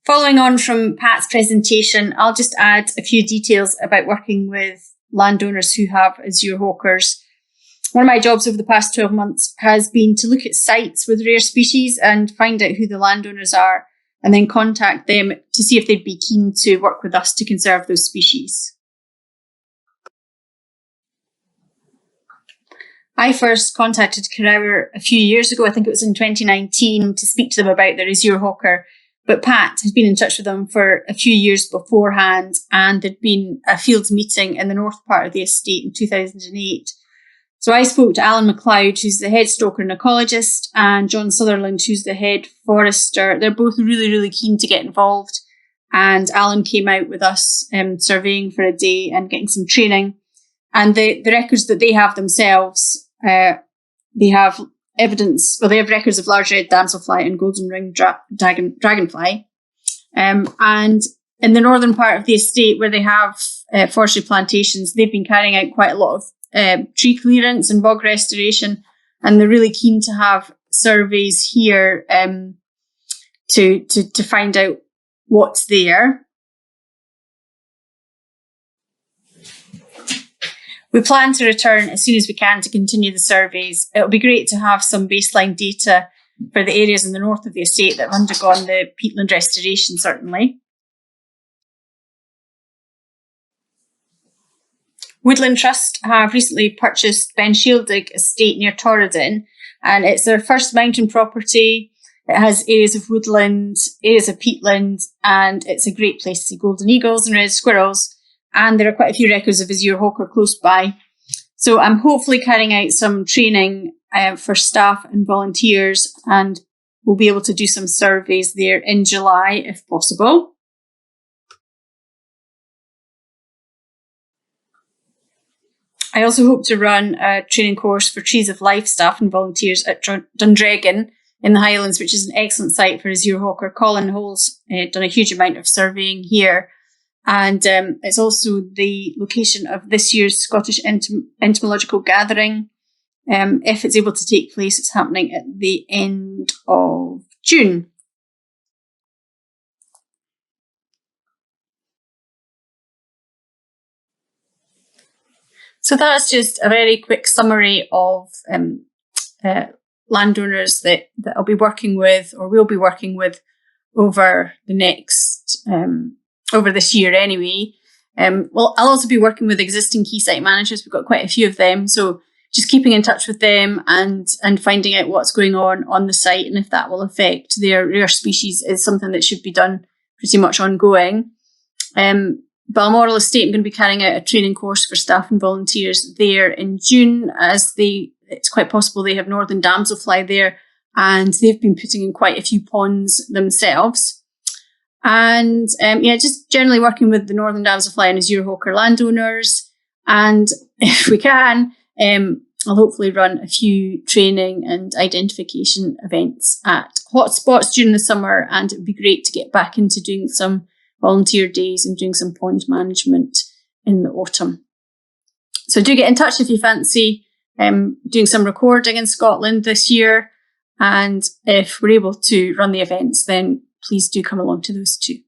Following on from Pat's presentation, I'll just add a few details about working with landowners who have Azure hawkers. One of my jobs over the past 12 months has been to look at sites with rare species and find out who the landowners are, and then contact them to see if they'd be keen to work with us to conserve those species. I first contacted Carrower a few years ago, I think it was in 2019, to speak to them about their Azure hawker. But Pat had been in touch with them for a few years beforehand, and there'd been a field meeting in the north part of the estate in 2008. So I spoke to Alan MacLeod, who's the head stoker and ecologist, and John Sutherland, who's the head forester. They're both really, really keen to get involved. And Alan came out with us surveying for a day and getting some training. And the records that they have themselves, they have evidence, well, they have records of large red damselfly and golden ring dragonfly. And in the northern part of the estate where they have forestry plantations, they've been carrying out quite a lot of tree clearance and bog restoration, and they're really keen to have surveys here to find out what's there. We plan to return as soon as we can to continue the surveys. It'll be great to have some baseline data for the areas in the north of the estate that have undergone the peatland restoration, certainly. Woodland Trust have recently purchased Beshield Estate near Torridon, and it's their first mountain property. It has areas of woodland, areas of peatland, and it's a great place to see golden eagles and red squirrels. And there are quite a few records of Azure hawker close by. So I'm hopefully carrying out some training for staff and volunteers, and we'll be able to do some surveys there in July if possible. I also hope to run a training course for Trees of Life staff and volunteers at Dundragon in the Highlands, which is an excellent site for Azure hawker. Colin Hall's done a huge amount of surveying here. And it's also the location of this year's Scottish entomological gathering. If it's able to take place, it's happening at the end of June. So that's just a very quick summary of landowners that I'll be working with, or will be working with, over the next over this year anyway. Well, I'll also be working with existing key site managers. We've got quite a few of them, so just keeping in touch with them and finding out what's going on the site, and if that will affect their rare species is something that should be done pretty much ongoing. Balmoral Estate, I'm going to be carrying out a training course for staff and volunteers there in June, as it's quite possible they have northern damselfly there, and they've been putting in quite a few ponds themselves. And just generally working with the northern damselfly and Azure hawker landowners. And if we can, I'll hopefully run a few training and identification events at hotspots during the summer, and it would be great to get back into doing some volunteer days and doing some pond management in the autumn. So do get in touch if you fancy doing some recording in Scotland this year, and if we're able to run the events, then please do come along to those too.